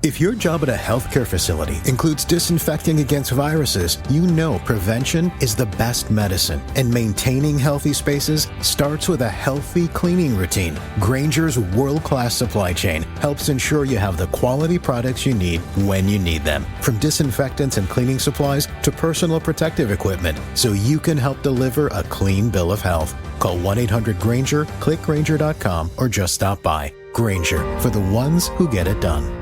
If your job at a healthcare facility includes disinfecting against viruses, you know prevention is the best medicine. And maintaining healthy spaces starts with a healthy cleaning routine. Grainger's world-class supply chain helps ensure you have the quality products you need when you need them. From disinfectants and cleaning supplies to personal protective equipment, so you can help deliver a clean bill of health. Call 1-800-GRAINGER, click Grainger.com, or just stop by. Grainger, for the ones who get it done.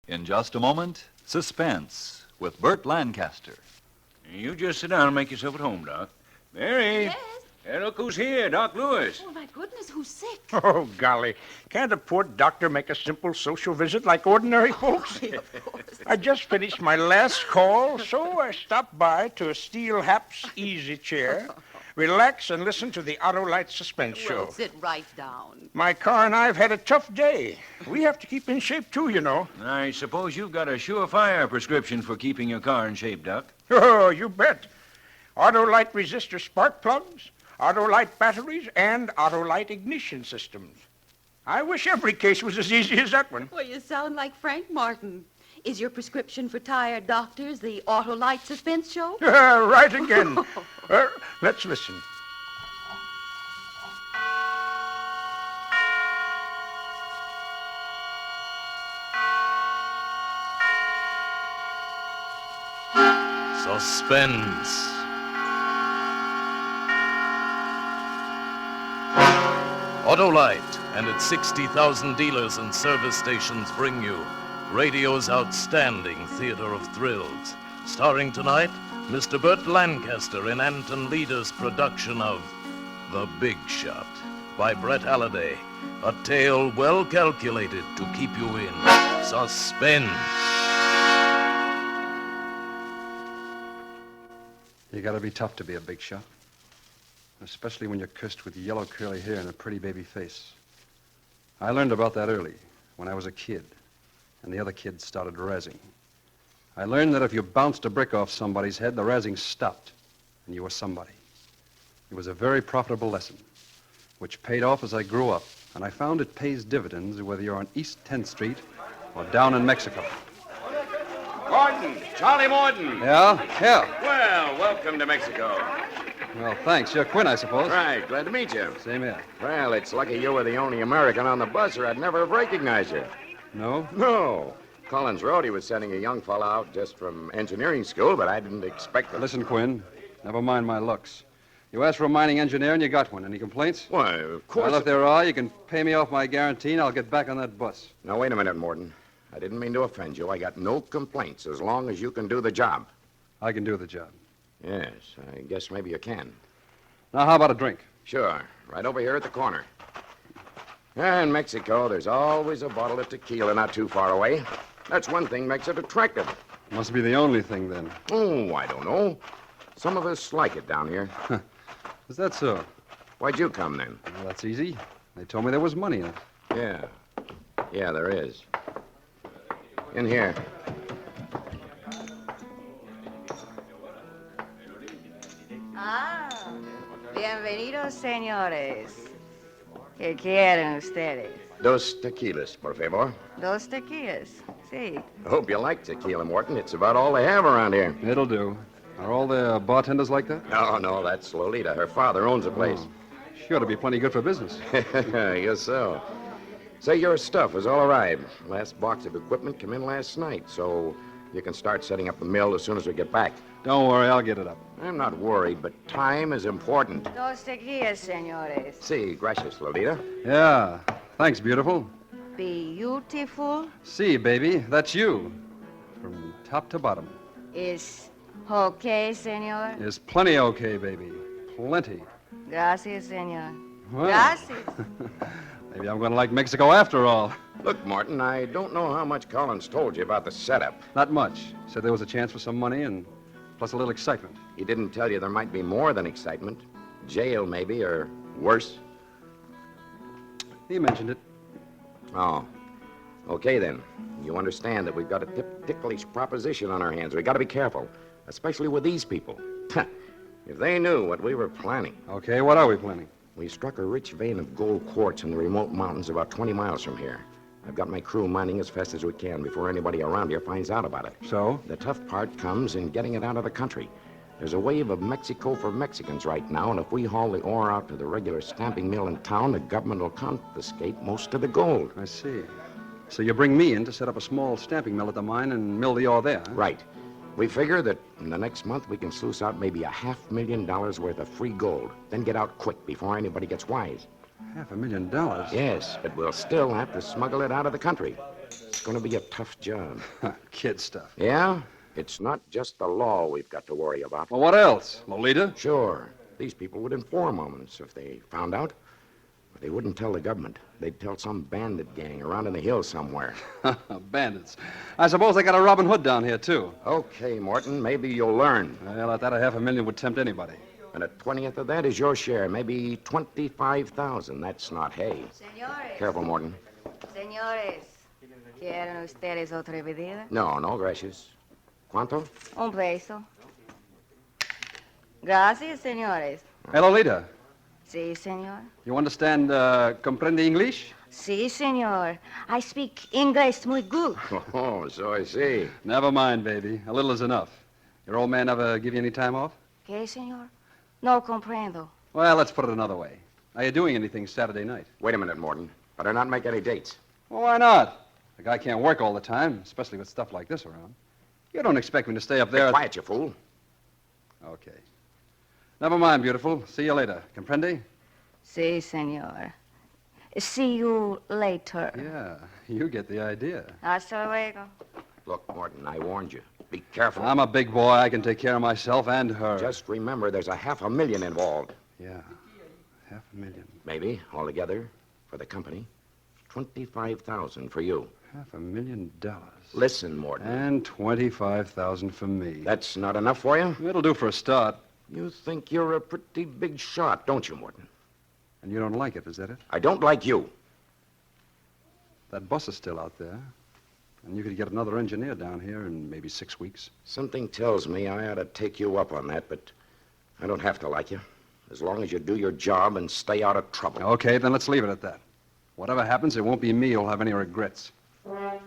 In just a moment, Suspense with Burt Lancaster. You just sit down and make yourself at home, Doc. Mary. Yes? Hey, look who's here, Doc Lewis. Oh, my goodness, who's sick? Oh, golly. Can't a poor doctor make a simple social visit like ordinary folks? Of course. I just finished my last call, so I stopped by to a Steel Haps easy chair, relax, and listen to the Autolite Suspense show. Well, sit right down. My car and I have had a tough day. We have to keep in shape, too, you know. I suppose you've got a surefire prescription for keeping your car in shape, Doc. Oh, you bet. Autolite resistor spark plugs, Autolite batteries, and Autolite ignition systems. I wish every case was as easy as that one. Well, you sound like Frank Martin. Is your prescription for tired doctors the Autolite Suspense show? Right again. Let's listen. Suspense. Autolite and its 60,000 dealers and service stations bring you radio's outstanding theater of thrills. Starring tonight, Mr. Burt Lancaster in Anton Leader's production of The Big Shot by Brett Halliday. A tale well calculated to keep you in suspense. You gotta be tough to be a big shot. Especially when you're cursed with yellow curly hair and a pretty baby face. I learned about that early, when I was a kid, and the other kids started razzing. I learned that if you bounced a brick off somebody's head, the razzing stopped, and you were somebody. It was a very profitable lesson, which paid off as I grew up, and I found it pays dividends whether you're on East 10th Street or down in Mexico. Morton! Charlie Morton! Yeah? Well, welcome to Mexico. Well, thanks. You're Quinn, I suppose. Right, glad to meet you. Same here. Well, it's lucky you were the only American on the bus, or I'd never have recognized you. No? No. Collins wrote he was sending a young fellow out just from engineering school, but I didn't expect it. Listen, Quinn, never mind my looks. You asked for a mining engineer and you got one. Any complaints? Why, of course. Well, if there are, you can pay me off my guarantee and I'll get back on that bus. Now, wait a minute, Morton. I didn't mean to offend you. I got no complaints as long as you can do the job. I can do the job. Yes, I guess maybe you can. Now, how about a drink? Sure. Right over here at the corner. In Mexico, there's always a bottle of tequila not too far away. That's one thing makes it attractive. Must be the only thing, then. Oh, I don't know. Some of us like it down here. Is that so? Why'd you come, then? Well, that's easy. They told me there was money in it. Yeah. Yeah, there is. In here. Ah, bienvenidos, señores. ¿Qué quieren ustedes? Dos tequilas, por favor. Dos tequilas, sí. I hope you like tequila, Morton. It's about all they have around here. It'll do. Are all the bartenders like that? No, that's Lolita. Her father owns the place. Oh, she ought to be plenty good for business. Guess so. Say, your stuff has all arrived. Last box of equipment came in last night, so you can start setting up the mill as soon as we get back. Don't worry, I'll get it up. I'm not worried, but time is important. Dos tequilas, señores. Sí, gracias, Lolita. Yeah. Thanks, beautiful. Beautiful See, baby, that's you. From top to bottom. is okay, señor. Is plenty okay, baby. Plenty. Gracias, señor. Well, Gracias. maybe I'm going to like Mexico after all. Look, Martin, I don't know how much Collins told you about the setup. Not much. Said there was a chance for some money and plus a little excitement. He didn't tell you there might be more than excitement. Jail, maybe, or worse. He mentioned it. Oh. Okay, then. You understand that we've got a ticklish proposition on our hands. We've got to be careful, especially with these people. If they knew what we were planning. Okay, what are we planning? We struck a rich vein of gold quartz in the remote mountains about 20 miles from here. I've got my crew mining as fast as we can before anybody around here finds out about it. So? The tough part comes in getting it out of the country. There's a wave of Mexico for Mexicans right now, and if we haul the ore out to the regular stamping mill in town, the government will confiscate most of the gold. I see. So you bring me in to set up a small stamping mill at the mine and mill the ore there, huh? Right. We figure that in the next month we can sluice out maybe $500,000 worth of free gold, then get out quick before anybody gets wise. $500,000? Yes, but we'll still have to smuggle it out of the country. It's going to be a tough job. Kid stuff. Yeah? It's not just the law we've got to worry about. Well, what else? Lolita? Sure. These people would inform on us if they found out. But they wouldn't tell the government. They'd tell some bandit gang around in the hills somewhere. Bandits. I suppose they got a Robin Hood down here, too. Okay, Morton, maybe you'll learn. Well, at that, $500,000 would tempt anybody. And a 20th of that is your share, maybe 25,000. That's not hay. Señores. Careful, Morton. Señores. ¿Quieren ustedes otra bebida? No, gracias. ¿Cuánto? Un peso. Gracias, señores. Hey, Lolita, Sí, señor. you understand, comprende English? Sí, señor. I speak English muy good. Oh, so I see. Never mind, baby. A little is enough. Your old man ever give you any time off? ¿Qué, señor? No comprendo. Well, let's put it another way. Are you doing anything Saturday night? Wait a minute, Morton. Better not make any dates. Well, why not? The guy can't work all the time, especially with stuff like this around. You don't expect me to stay up there... Be quiet, you fool. Okay. Never mind, beautiful. See you later. Comprende? Sí, señor. See you later. Yeah, you get the idea. Hasta luego. Look, Morton, I warned you. Be careful. I'm a big boy. I can take care of myself and her. Just remember there's $500,000 involved. Yeah, $500,000. Maybe, altogether, for the company. 25,000 for you. $500,000. Listen, Morton. And 25,000 for me. That's not enough for you? It'll do for a start. You think you're a pretty big shot, don't you, Morton? And you don't like it, is that it? I don't like you. That bus is still out there. And you could get another engineer down here in maybe 6 weeks. Something tells me I ought to take you up on that, but I don't have to like you. As long as you do your job and stay out of trouble. Okay, then let's leave it at that. Whatever happens, it won't be me who'll have any regrets. The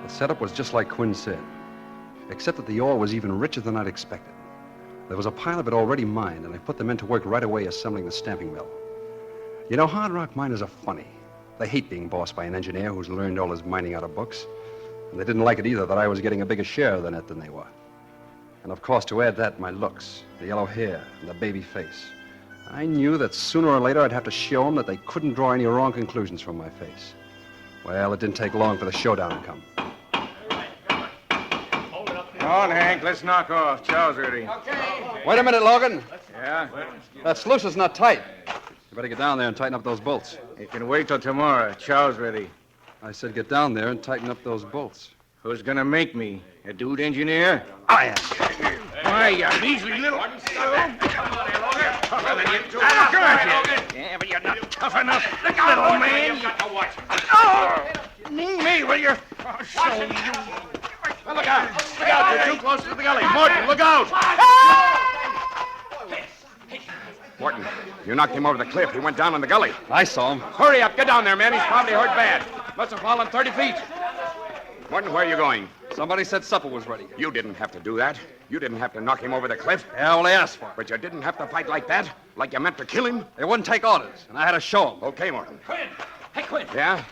setup was just like Quinn said, except that the ore was even richer than I'd expected. There was a pile of it already mined, and I put the men to work right away assembling the stamping mill. You know, hard rock miners are funny. They hate being bossed by an engineer who's learned all his mining out of books. And they didn't like it either that I was getting a bigger share of the net than they were. And of course, to add that, my looks, the yellow hair, and the baby face. I knew that sooner or later I'd have to show them that they couldn't draw any wrong conclusions from my face. Well, it didn't take long for the showdown to come. Come on, Hank, let's knock off. Chow's ready. Wait a minute, Logan. Yeah? That sluice is not tight. You better get down there and tighten up those bolts. You can wait till tomorrow. Chow's ready. I said get down there and tighten up those bolts. Who's gonna make me? A dude engineer? I am. Why, you measly little... Tougher than you two. Yeah, but you're not tough enough, little man. You got to watch him. Oh! Me, will you? I'll show you. Well, look out! Look out! You're too close to the gully. Morton, look out! Morton, you knocked him over the cliff. He went down in the gully. I saw him. Hurry up. Get down there, man. He's probably hurt bad. Must have fallen 30 feet. Morton, where are you going? Somebody said supper was ready. You didn't have to do that. You didn't have to knock him over the cliff. Yeah, all they asked for. But you didn't have to fight like that? Like you meant to kill him? They wouldn't take orders, and I had to show them. Okay, Morton. Quinn! Hey, Quinn! Yeah?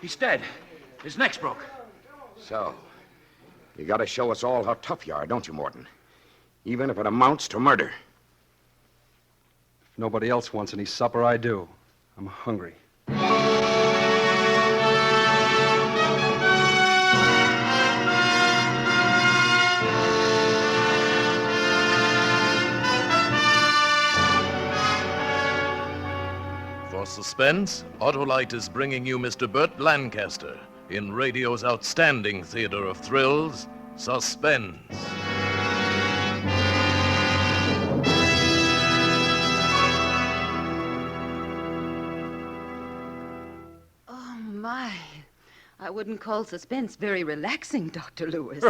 He's dead. His neck's broke. So, you gotta show us all how tough you are, don't you, Morton? Even if it amounts to murder. If nobody else wants any supper, I do. I'm hungry. For Suspense, Autolite is bringing you Mr. Burt Lancaster in radio's outstanding theater of thrills, Suspense. Oh, my. I wouldn't call Suspense very relaxing, Dr. Lewis.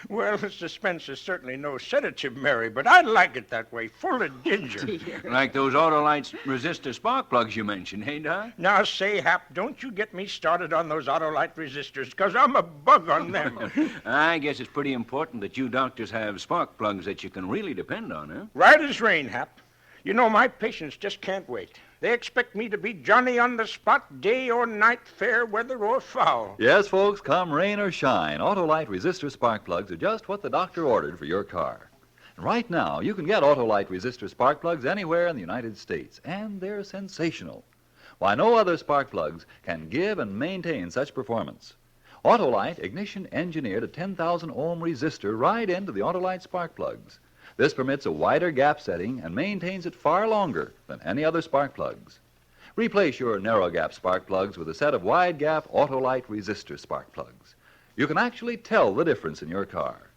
Well, Suspense is certainly no sedative, Mary, but I like it that way, full of ginger. Dear. Like those Autolite resistor spark plugs you mentioned, hey, Doc? Now, say, Hap, don't you get me started on those Autolite resistors, because I'm a bug on them. I guess it's pretty important that you doctors have spark plugs that you can really depend on, huh? Right as rain, Hap. You know, my patients just can't wait. They expect me to be Johnny on the spot, day or night, fair weather or foul. Yes, folks, come rain or shine, Autolite resistor spark plugs are just what the doctor ordered for your car. And right now, you can get Autolite resistor spark plugs anywhere in the United States, and they're sensational. Why, no other spark plugs can give and maintain such performance. Autolite ignition engineered a 10,000 ohm resistor right into the Autolite spark plugs. This permits a wider gap setting and maintains it far longer than any other spark plugs. Replace your narrow gap spark plugs with a set of wide gap Autolite resistor spark plugs. You can actually tell the difference in your car.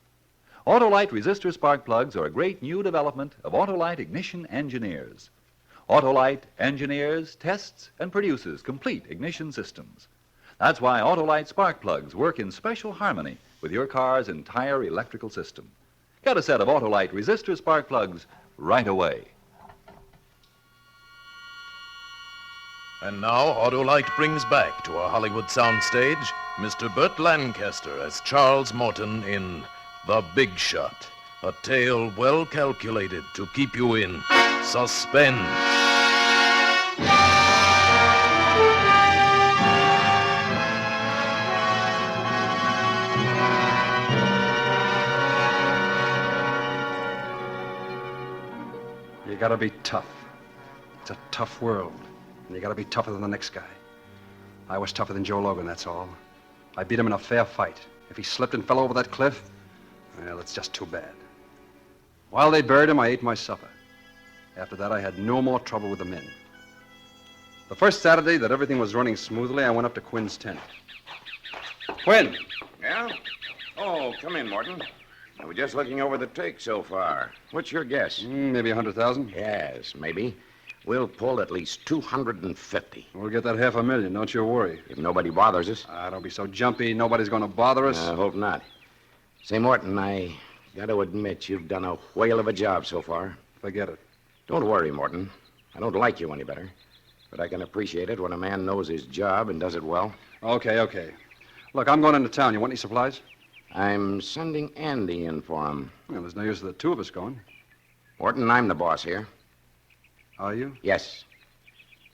Autolite resistor spark plugs are a great new development of Autolite ignition engineers. Autolite engineers, tests, and produces complete ignition systems. That's why Autolite spark plugs work in special harmony with your car's entire electrical system. Get a set of Autolite resistor spark plugs right away. And now Autolite brings back to our Hollywood soundstage Mr. Burt Lancaster as Charles Morton in The Big Shot, a tale well calculated to keep you in suspense. You gotta be tough. It's a tough world, and you gotta be tougher than the next guy. I was tougher than Joe Logan, that's all. I beat him in a fair fight. If he slipped and fell over that cliff, well, it's just too bad. While they buried him, I ate my supper. After that, I had no more trouble with the men. The first Saturday that everything was running smoothly, I went up to Quinn's tent. Quinn! Yeah? Oh, come in, Morton. I was just looking over the take so far. What's your guess? Maybe 100,000. Yes, maybe. We'll pull at least 250. We'll get that $500,000, don't you worry. If nobody bothers us. Don't be so jumpy. Nobody's going to bother us. I hope not. Say, Morton, I got to admit you've done a whale of a job so far. Forget it. Don't worry, Morton. I don't like you any better. But I can appreciate it when a man knows his job and does it well. Okay. Look, I'm going into town. You want any supplies? I'm sending Andy in for him. Well, there's no use of the two of us going. Morton, I'm the boss here. Are you? Yes.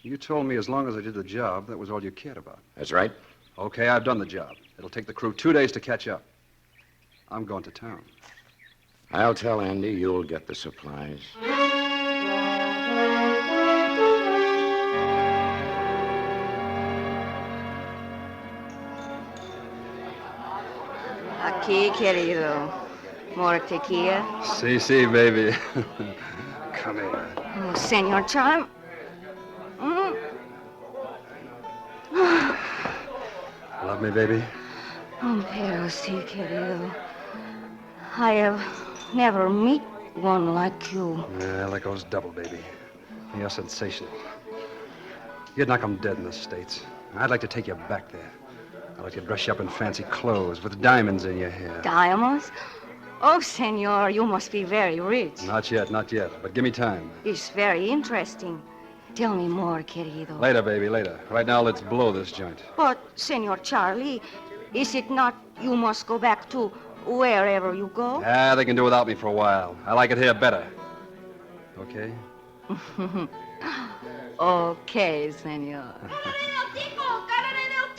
You told me as long as I did the job, that was all you cared about. That's right. Okay, I've done the job. It'll take the crew 2 days to catch up. I'm going to town. I'll tell Andy you'll get the supplies. Aquí, querido. More tequila? Si, baby. Come here. Oh, Senor Charm. Love me, baby? Oh, pero sí, querido. I have never met one like you. Yeah, that goes double, baby. You're sensational. You'd knock 'em dead in the States. I'd like to take you back there. I'd like to dress you up in fancy clothes with diamonds in your hair. Diamonds? Oh, senor, you must be very rich. Not yet. But give me time. It's very interesting. Tell me more, querido. Later, baby, later. Right now, let's blow this joint. But, Senor Charlie, is it not you must go back to wherever you go? They can do without me for a while. I like it here better. Okay? Okay, senor.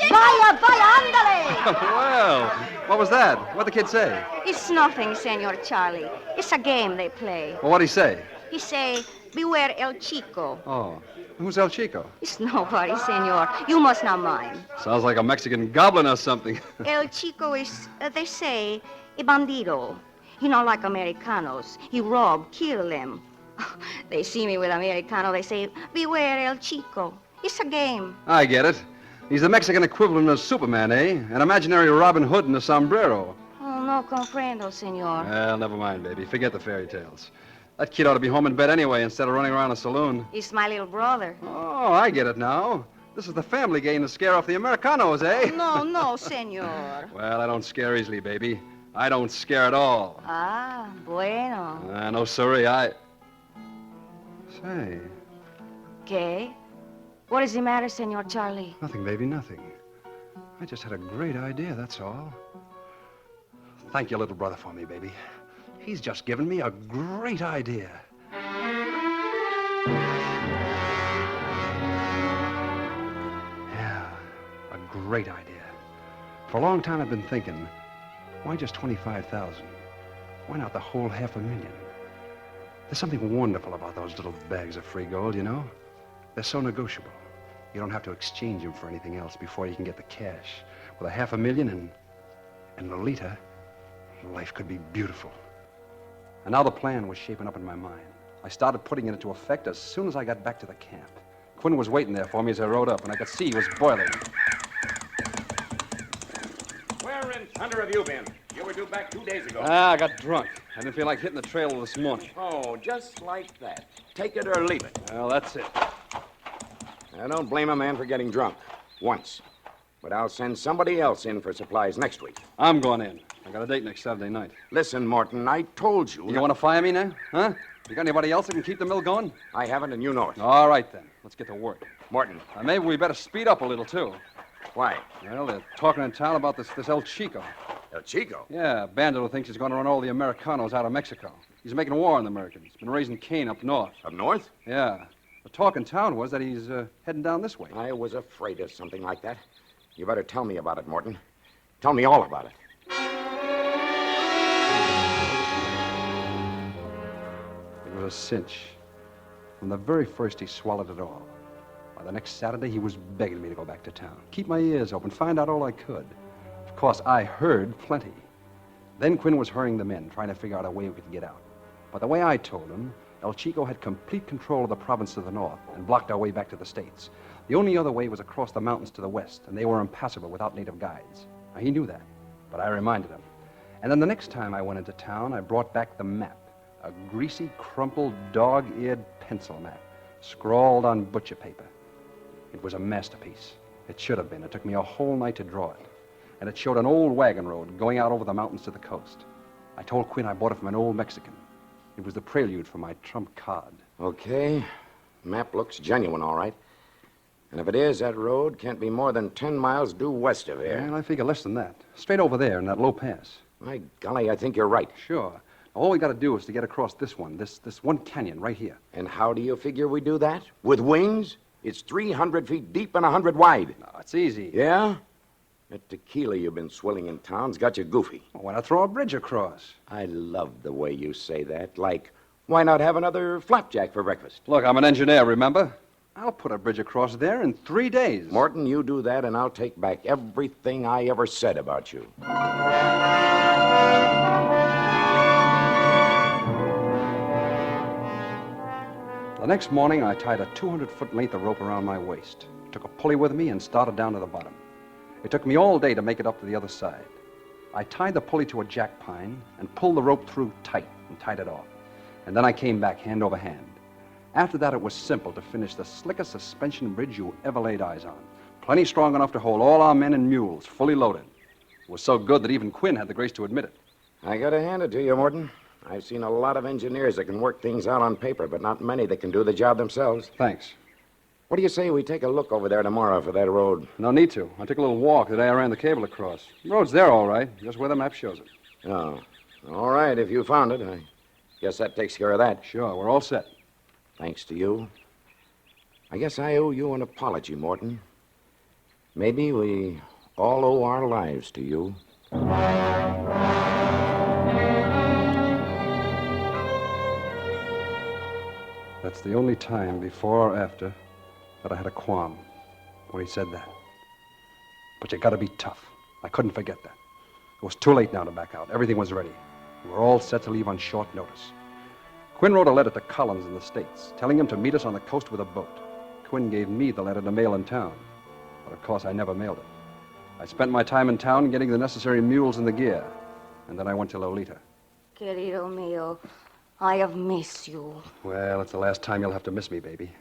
Vaya, ándale! Well, what was that? What'd the kid say? It's nothing, Senor Charlie. It's a game they play. Well, what'd he say? He say, beware El Chico. Oh, who's El Chico? It's nobody, senor. You must not mind. Sounds like a Mexican goblin or something. El Chico is, they say, a bandido. He not like Americanos. He rob, kill them. They see me with Americano, they say, beware El Chico. It's a game. I get it. He's the Mexican equivalent of Superman, eh? An imaginary Robin Hood in a sombrero. Oh, no comprendo, senor. Well, never mind, baby. Forget the fairy tales. That kid ought to be home in bed anyway instead of running around a saloon. He's my little brother. Oh, I get it now. This is the family game to scare off the Americanos, eh? No, senor. Well, I don't scare easily, baby. I don't scare at all. Ah, bueno. No, sorry, Say, ¿Qué? What is the matter, Senor Charlie? nothing, baby, nothing. I just had a great idea, that's all. Thank your little brother for me, baby. He's just given me a great idea. Yeah, a great idea. For a long time I've been thinking, why just 25,000? Why not the whole $500,000? There's something wonderful about those little bags of free gold, you know? They're so negotiable. You don't have to exchange them for anything else before you can get the cash. With a $500,000 and Lolita, life could be beautiful. And now the plan was shaping up in my mind. I started putting it into effect as soon as I got back to the camp. Quinn was waiting there for me as I rode up, and I could see he was boiling. Where in thunder have you been? You were due back 2 days ago. I got drunk. I didn't feel like hitting the trail this morning. Oh, just like that. Take it or leave it. Well, that's it. I don't blame a man for getting drunk. Once. But I'll send somebody else in for supplies next week. I'm going in. I got a date next Saturday night. Listen, Morton, I told you. You want to fire me now? Huh? You got anybody else that can keep the mill going? I haven't, and you know it. All right, then. Let's get to work. Morton. Maybe we better speed up a little, too. Why? Well, they're talking in town about this El Chico. El Chico? Yeah, Bandito thinks he's going to run all the Americanos out of Mexico. He's making war on the Americans. Been raising Cain up north. Up north? Yeah. The talk in town was that he's heading down this way. I was afraid of something like that. You better tell me about it, Morton. Tell me all about it. It was a cinch. From the very first, he swallowed it all. By the next Saturday, he was begging me to go back to town. Keep my ears open, find out all I could. Of course, I heard plenty. Then Quinn was hurrying the men, trying to figure out a way we could get out. But the way I told him, El Chico had complete control of the province to the north and blocked our way back to the States. The only other way was across the mountains to the west, and they were impassable without native guides. Now, he knew that, but I reminded him. And then the next time I went into town, I brought back the map. A greasy, crumpled, dog-eared pencil map, scrawled on butcher paper. It was a masterpiece. It should have been. It took me a whole night to draw it. And it showed an old wagon road going out over the mountains to the coast. I told Quinn I bought it from an old Mexican. It was the prelude for my trump card. Okay. Map looks genuine, all right. And if it is, that road can't be more than 10 miles due west of here. Well, I figure less than that. Straight over there in that low pass. My golly, I think you're right. Sure. All we got to do is to get across this one, this one canyon right here. And how do you figure we do that? With wings? It's 300 feet deep and 100 wide. No, it's easy. Yeah? That tequila you've been swilling in town's got you goofy. Well, why not throw a bridge across? I love the way you say that. Like, why not have another flapjack for breakfast? Look, I'm an engineer, remember? I'll put a bridge across there in 3 days. Morton, you do that, and I'll take back everything I ever said about you. The next morning, I tied a 200-foot length of rope around my waist, took a pulley with me, and started down to the bottom. It took me all day to make it up to the other side. I tied the pulley to a jack pine and pulled the rope through tight and tied it off. And then I came back hand over hand. After that, it was simple to finish the slickest suspension bridge you ever laid eyes on. Plenty strong enough to hold all our men and mules, fully loaded. It was so good that even Quinn had the grace to admit it. I gotta hand it to you, Morton. I've seen a lot of engineers that can work things out on paper, but not many that can do the job themselves. Thanks. What do you say we take a look over there tomorrow for that road? No need to. I took a little walk the day I ran the cable across. The road's there, all right, just where the map shows it. Oh, all right, if you found it. I guess that takes care of that. Sure, we're all set. Thanks to you. I guess I owe you an apology, Morton. Maybe we all owe our lives to you. That's the only time, before or after, that I had a qualm when he said that. But you gotta be tough. I couldn't forget that. It was too late now to back out. Everything was ready. We were all set to leave on short notice. Quinn wrote a letter to Collins in the States, telling him to meet us on the coast with a boat. Quinn gave me the letter to mail in town. But of course, I never mailed it. I spent my time in town getting the necessary mules and the gear. And then I went to Lolita. Querido mío, I have missed you. Well, it's the last time you'll have to miss me, baby.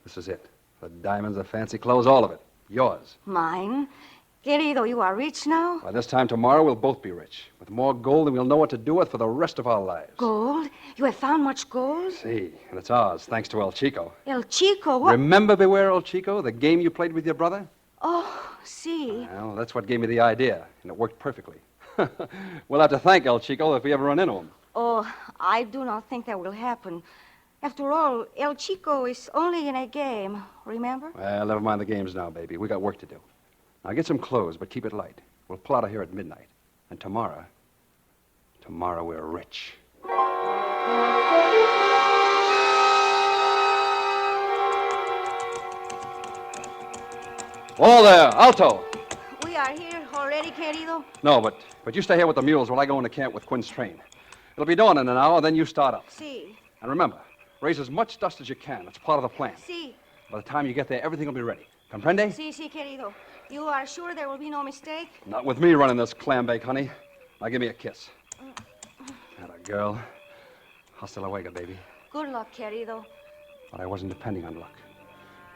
This is it. The diamonds, the fancy clothes, all of it. Yours. Mine? Querido, you are rich now? By this time tomorrow, we'll both be rich. With more gold than we'll know what to do with for the rest of our lives. Gold? You have found much gold? See, and it's ours, thanks to El Chico. El Chico? What? Remember Beware El Chico, the game you played with your brother? Oh, see. Well, that's what gave me the idea, and it worked perfectly. We'll have to thank El Chico if we ever run into him. Oh, I do not think that will happen. After all, El Chico is only in a game, remember? Well, never mind the games now, baby. We got work to do. Now get some clothes, but keep it light. We'll pull out of here at midnight. And tomorrow we're rich. Whoa there, Alto! We are here already, querido? No, but you stay here with the mules while I go into camp with Quinn's train. It'll be dawn in an hour, then you start up. Si. And remember, raise as much dust as you can. It's part of the plan. Si. By the time you get there, everything will be ready. Comprende? Si, querido. You are sure there will be no mistake? Not with me running this clam bake, honey. Now give me a kiss. Atta girl. Hasta luego, baby. Good luck, querido. But I wasn't depending on luck.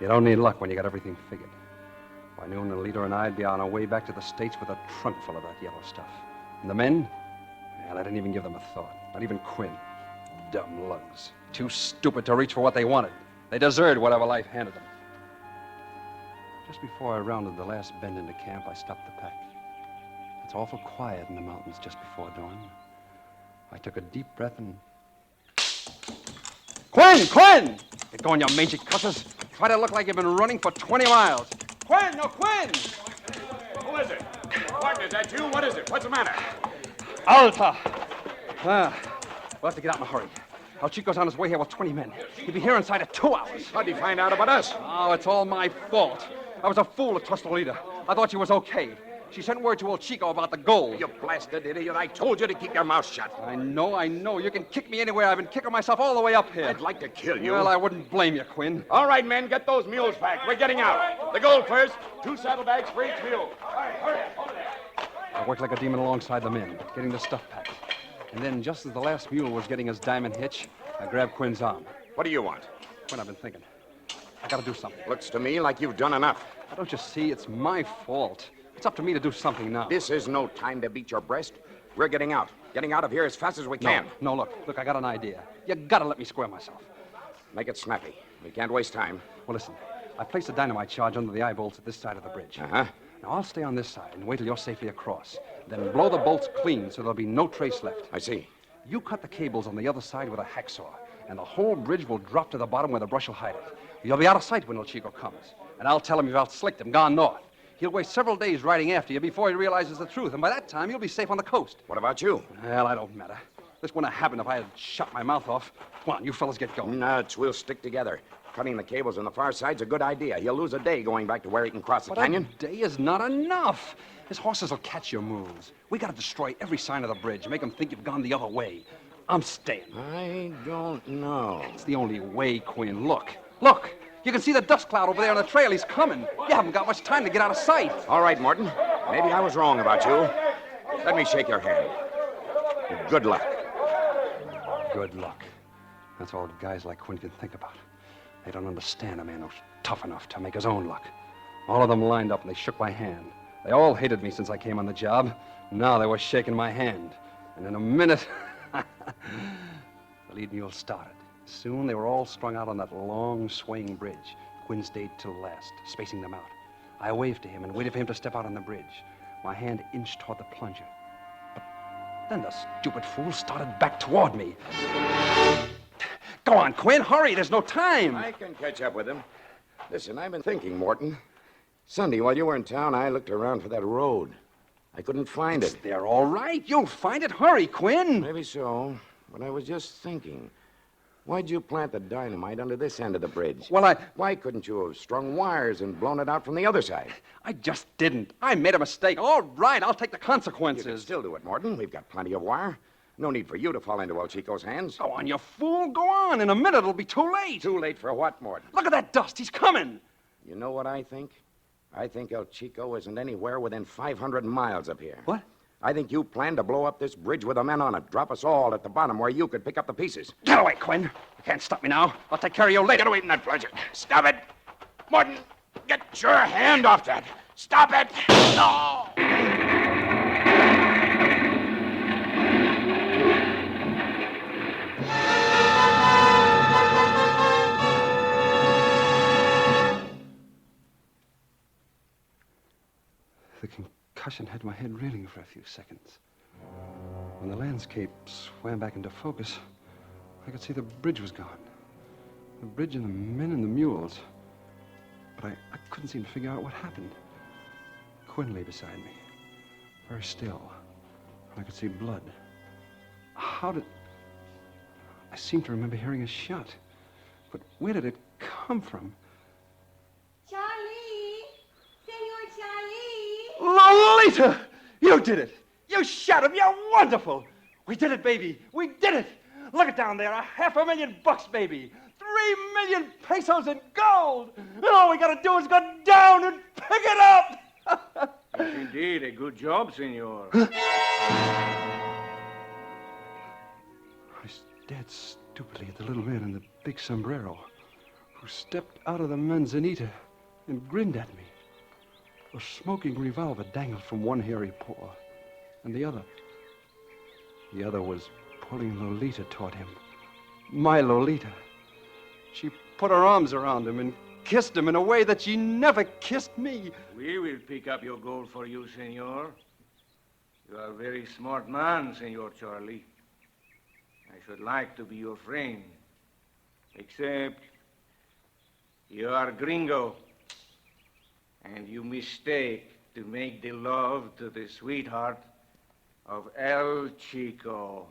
You don't need luck when you got everything figured. By noon, the leader and I'd be on our way back to the States with a trunk full of that yellow stuff. And the men? Well, I didn't even give them a thought. Not even Quinn. Dumb lugs. Too stupid to reach for what they wanted. They deserved whatever life handed them. Just before I rounded the last bend into camp, I stopped the pack. It's awful quiet in the mountains just before dawn. I took a deep breath and... Quinn! Get going, you mangy cusses. Try to look like you've been running for 20 miles. Quinn! Who is it? Martin, is that you? What is it? What's the matter? Alta! We'll have to get out in a hurry. El Chico's on his way here with 20 men. He'll be here inside of 2 hours. How'd he find out about us? Oh, it's all my fault. I was a fool to trust the leader. I thought she was okay. She sent word to El Chico about the gold. You blasted idiot. I told you to keep your mouth shut. I know. You can kick me anywhere. I've been kicking myself all the way up here. I'd like to kill you. Well, I wouldn't blame you, Quinn. All right, men, get those mules packed. We're getting out. The gold first. 2 saddlebags for each mule. All right, hurry. I worked like a demon alongside the men, getting the stuff packed. And then, just as the last mule was getting his diamond hitch, I grabbed Quinn's arm. What do you want? Quinn, I've been thinking. I gotta do something. Looks to me like you've done enough. Now, don't you see? It's my fault. It's up to me to do something now. This is no time to beat your breast. We're getting out. Getting out of here as fast as we can. No, look, I got an idea. You gotta let me square myself. Make it snappy. We can't waste time. Well, listen, I placed a dynamite charge under the eye bolts at this side of the bridge. Uh-huh. Now, I'll stay on this side and wait till you're safely across. Then blow the bolts clean so there'll be no trace left. I see. You cut the cables on the other side with a hacksaw, and the whole bridge will drop to the bottom where the brush will hide it. You'll be out of sight when El Chico comes. And I'll tell him you've outslicked him, gone north. He'll waste several days riding after you before he realizes the truth, and by that time, you'll be safe on the coast. What about you? Well, I don't matter. This wouldn't have happened if I had shot my mouth off. Come on, you fellas get going. Nuts. We'll stick together. Cutting the cables on the far side's a good idea. He'll lose a day going back to where he can cross the canyon. A day is not enough. His horses will catch your moves. We gotta destroy every sign of the bridge, make them think you've gone the other way. I'm staying. I don't know. It's the only way, Quinn. Look. You can see the dust cloud over there on the trail. He's coming. You haven't got much time to get out of sight. All right, Morton. Maybe I was wrong about you. Let me shake your hand. Good luck. Good luck. That's all guys like Quinn can think about. They don't understand a man who's tough enough to make his own luck. All of them lined up and they shook my hand. They all hated me since I came on the job. Now they were shaking my hand. And in a minute, the lead mule started. Soon they were all strung out on that long, swaying bridge. Quinn stayed till last, spacing them out. I waved to him and waited for him to step out on the bridge. My hand inched toward the plunger. But then the stupid fool started back toward me. Go on, Quinn, hurry, there's no time. I can catch up with him. Listen, I've been thinking, Morton. Sunday, while you were in town, I looked around for that road. I couldn't find it. They're all right. You'll find it. Hurry, Quinn. Maybe so, but I was just thinking. Why'd you plant the dynamite under this end of the bridge? Well, Why couldn't you have strung wires and blown it out from the other side? I just didn't. I made a mistake. All right, I'll take the You consequences. can still do it, Morton. We've got plenty of wire. No need for you to fall into El Chico's hands. Go on, you fool. Go on. In a minute, it'll be too late. Too late for what, Morton? Look at that dust. He's coming. You know what I think? I think El Chico isn't anywhere within 500 miles of here. What? I think you planned to blow up this bridge with the men on it. Drop us all at the bottom where you could pick up the pieces. Get away, Quinn. You can't stop me now. I'll take care of you later. Get away from that plunger. Stop it. Martin, get your hand off that. Stop it. No. The concussion had my head reeling for a few seconds. When the landscape swam back into focus, I could see the bridge was gone. The bridge and the men and the mules. But I couldn't seem to figure out what happened. Quinn lay beside me, very still. I could see blood. How did... I seem to remember hearing a shot. But where did it come from? Charlie! Senor Charlie! Lolita! You did it! You shot him! You're wonderful! We did it, baby! We did it! Look it down there, $500,000, baby! 3 million pesos in gold! And all we gotta do is go down and pick it up! Yes, indeed, a good job, senor. I stared stupidly at the little man in the big sombrero, who stepped out of the manzanita and grinned at me. A smoking revolver dangled from one hairy paw, and the other was pulling Lolita toward him. My Lolita. She put her arms around him and kissed him in a way that she never kissed me. We will pick up your gold for you, senor. You are a very smart man, Senor Charlie. I should like to be your friend. Except you are gringo. And you mistake to make the love to the sweetheart of El Chico.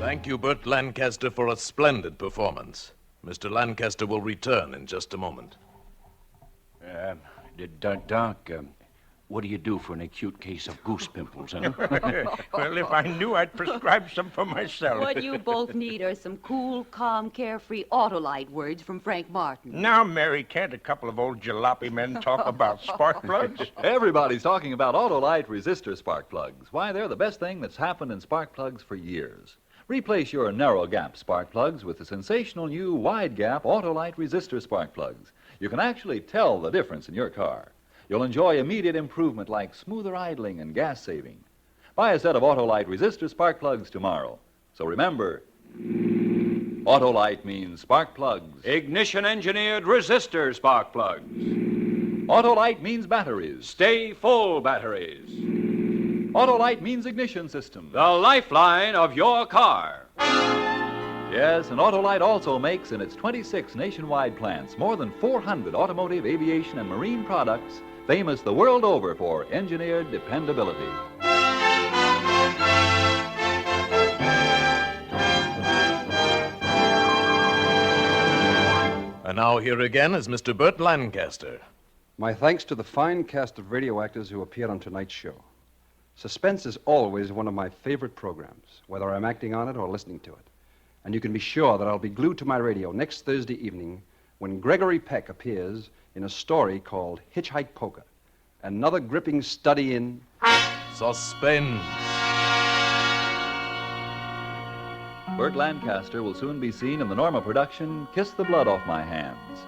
Thank you, Burt Lancaster, for a splendid performance. Mr. Lancaster will return in just a moment. Doc, what do you do for an acute case of goose pimples, huh? Well, if I knew, I'd prescribe some for myself. What you both need are some cool, calm, carefree Autolite words from Frank Martin. Now, Mary, can't a couple of old jalopy men talk about spark plugs? Everybody's talking about Autolite resistor spark plugs. Why, they're the best thing that's happened in spark plugs for years. Replace your narrow gap spark plugs with the sensational new wide gap Autolite resistor spark plugs. You can actually tell the difference in your car. You'll enjoy immediate improvement like smoother idling and gas saving. Buy a set of Autolite resistor spark plugs tomorrow. So remember, Autolite means spark plugs. Ignition-engineered resistor spark plugs. Autolite means batteries. Stay full batteries. Autolite means ignition system. The lifeline of your car. Yes, and Autolite also makes in its 26 nationwide plants more than 400 automotive, aviation, and marine products famous the world over for engineered dependability. And now here again is Mr. Burt Lancaster. My thanks to the fine cast of radio actors who appeared on tonight's show. Suspense is always one of my favorite programs, whether I'm acting on it or listening to it. And you can be sure that I'll be glued to my radio next Thursday evening when Gregory Peck appears in a story called Hitchhike Poker, another gripping study in Suspense. Burt Lancaster will soon be seen in the Norma production Kiss the Blood Off My Hands.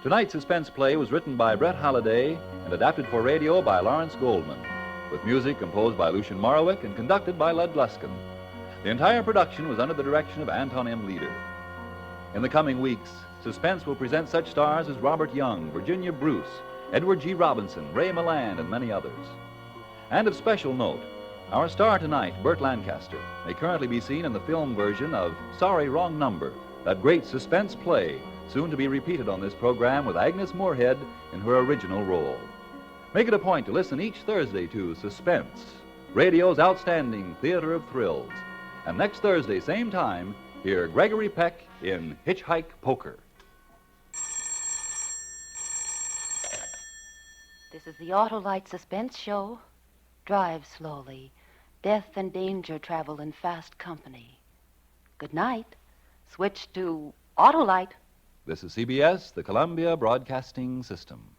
Tonight's suspense play was written by Brett Halliday and adapted for radio by Lawrence Goldman, with music composed by Lucien Morawick and conducted by Lud Gluskin. The entire production was under the direction of Anton M. Leader. In the coming weeks, Suspense will present such stars as Robert Young, Virginia Bruce, Edward G. Robinson, Ray Milland, and many others. And of special note, our star tonight, Burt Lancaster, may currently be seen in the film version of Sorry, Wrong Number, that great suspense play, soon to be repeated on this program with Agnes Moorehead in her original role. Make it a point to listen each Thursday to Suspense, radio's outstanding theater of thrills. And next Thursday, same time, hear Gregory Peck in Hitchhike Poker. This is the Autolite Suspense Show. Drive slowly. Death and danger travel in fast company. Good night. Switch to Autolite. This is CBS, the Columbia Broadcasting System.